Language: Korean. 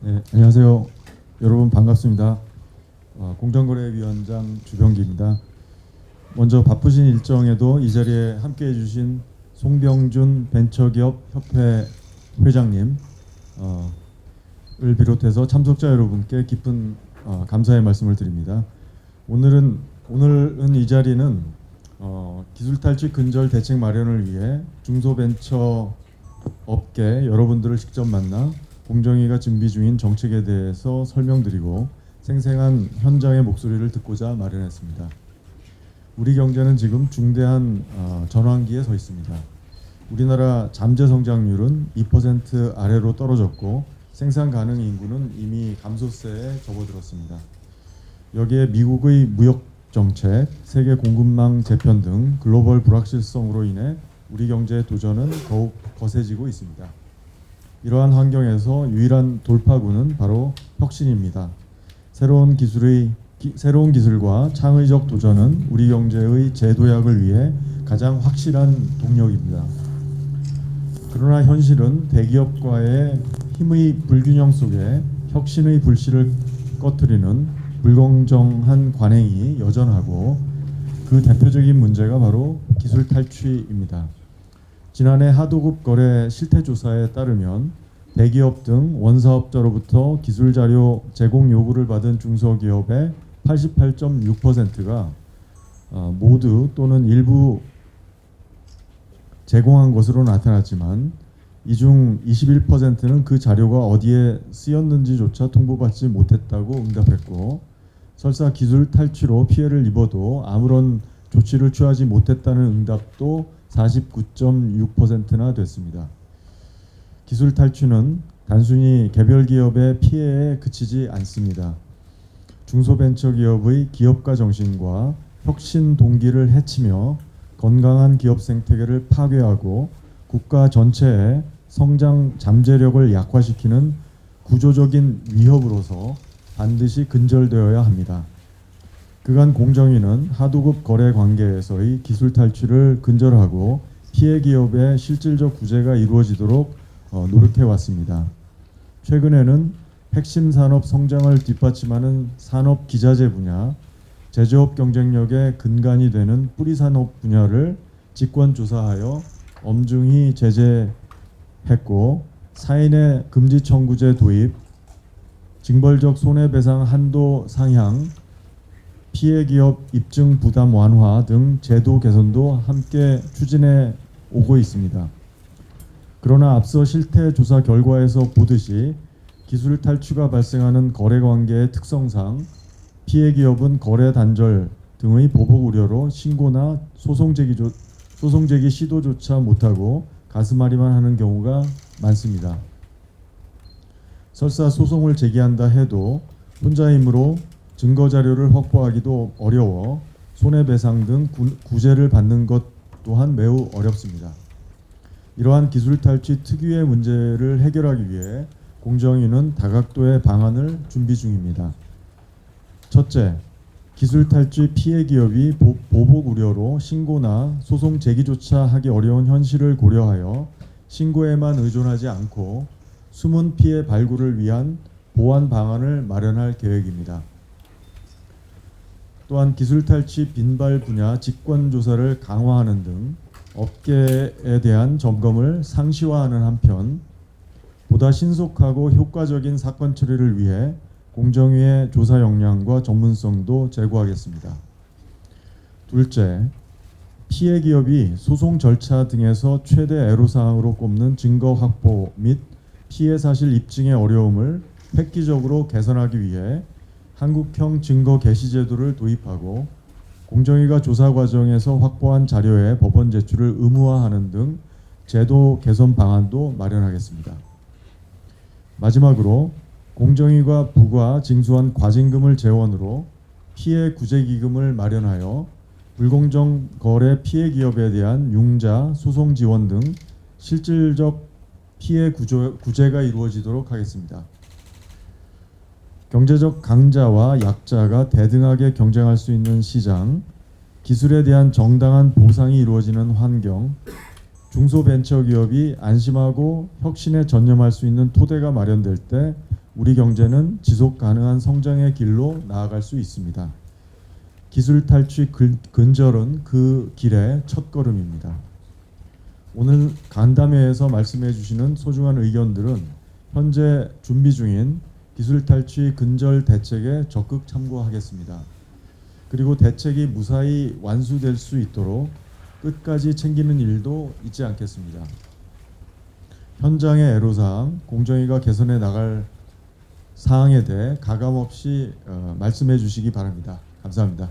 네, 안녕하세요. 여러분 반갑습니다. 공정거래위원장 주병기입니다. 먼저 바쁘신 일정에도 이 자리에 함께해 주신 송병준 벤처기업협회 회장님 을 비롯해서 참석자 여러분께 깊은 감사의 말씀을 드립니다. 오늘은 이 자리는 기술탈취 근절 대책 마련을 위해 중소벤처 업계 여러분들을 직접 만나 공정위가 준비 중인 정책에 대해서 설명드리고 생생한 현장의 목소리를 듣고자 마련했습니다. 우리 경제는 지금 중대한 전환기에 서 있습니다. 우리나라 잠재 성장률은 2% 아래로 떨어졌고 생산 가능 인구는 이미 감소세에 접어들었습니다. 여기에 미국의 무역 정책, 세계 공급망 재편 등 글로벌 불확실성으로 인해 우리 경제의 도전은 더욱 거세지고 있습니다. 이러한 환경에서 유일한 돌파구는 바로 혁신입니다. 새로운 기술과 창의적 도전은 우리 경제의 재도약을 위해 가장 확실한 동력입니다. 그러나 현실은 대기업과의 힘의 불균형 속에 혁신의 불씨를 꺼뜨리는 불공정한 관행이 여전하고 그 대표적인 문제가 바로 기술 탈취입니다. 지난해 하도급 거래 실태 조사에 따르면 대기업 등 원사업자로부터 기술 자료 제공 요구를 받은 중소기업의 88.6%가 모두 또는 일부 제공한 것으로 나타났지만 이 중 21%는 그 자료가 어디에 쓰였는지조차 통보받지 못했다고 응답했고, 설사 기술 탈취로 피해를 입어도 아무런 조치를 취하지 못했다는 응답도 49.6%나 됐습니다. 기술 탈취는 단순히 개별 기업의 피해에 그치지 않습니다. 중소벤처기업의 기업가 정신과 혁신 동기를 해치며 건강한 기업 생태계를 파괴하고 국가 전체의 성장 잠재력을 약화시키는 구조적인 위협으로서 반드시 근절되어야 합니다. 그간 공정위는 하도급 거래 관계에서의 기술 탈취를 근절하고 피해 기업의 실질적 구제가 이루어지도록 노력해 왔습니다. 최근에는 핵심 산업 성장을 뒷받침하는 산업 기자재 분야, 제조업 경쟁력의 근간이 되는 뿌리 산업 분야를 직권 조사하여 엄중히 제재했고, 사인의 금지 청구제 도입, 징벌적 손해배상 한도 상향, 피해 기업 입증 부담 완화 등 제도 개선도 함께 추진해 오고 있습니다. 그러나 앞서 실태 조사 결과에서 보듯이 기술 탈취가 발생하는 거래 관계의 특성상 피해 기업은 거래 단절 등의 보복 우려로 신고나 소송 제기 시도조차 못하고 가슴앓이만 하는 경우가 많습니다. 설사 소송을 제기한다 해도 혼자 힘으로 증거 자료를 확보하기도 어려워 손해배상 등 구제를 받는 것 또한 매우 어렵습니다. 이러한 기술 탈취 특유의 문제를 해결하기 위해 공정위는 다각도의 방안을 준비 중입니다. 첫째, 기술 탈취 피해 기업이 보복 우려로 신고나 소송 제기조차 하기 어려운 현실을 고려하여 신고에만 의존하지 않고 숨은 피해 발굴을 위한 보완 방안을 마련할 계획입니다. 또한 기술 탈취 빈발 분야 직권 조사를 강화하는 등 업계에 대한 점검을 상시화하는 한편 보다 신속하고 효과적인 사건 처리를 위해 공정위의 조사 역량과 전문성도 제고하겠습니다. 둘째, 피해 기업이 소송 절차 등에서 최대 애로사항으로 꼽는 증거 확보 및 피해 사실 입증의 어려움을 획기적으로 개선하기 위해 한국형 증거 개시 제도를 도입하고 공정위가 조사 과정에서 확보한 자료의 법원 제출을 의무화하는 등 제도 개선 방안도 마련하겠습니다. 마지막으로 공정위가 부과 징수한 과징금을 재원으로 피해 구제 기금을 마련하여 불공정 거래 피해 기업에 대한 융자, 소송 지원 등 실질적 피해 구제가 이루어지도록 하겠습니다. 경제적 강자와 약자가 대등하게 경쟁할 수 있는 시장, 기술에 대한 정당한 보상이 이루어지는 환경, 중소벤처기업이 안심하고 혁신에 전념할 수 있는 토대가 마련될 때 우리 경제는 지속 가능한 성장의 길로 나아갈 수 있습니다. 기술 탈취 근절은 그 길의 첫걸음입니다. 오늘 간담회에서 말씀해 주시는 소중한 의견들은 현재 준비 중인 기술 탈취 근절 대책에 적극 참고하겠습니다. 그리고 대책이 무사히 완수될 수 있도록 끝까지 챙기는 일도 잊지 않겠습니다. 현장의 애로사항, 공정위가 개선해 나갈 사항에 대해 가감없이 말씀해 주시기 바랍니다. 감사합니다.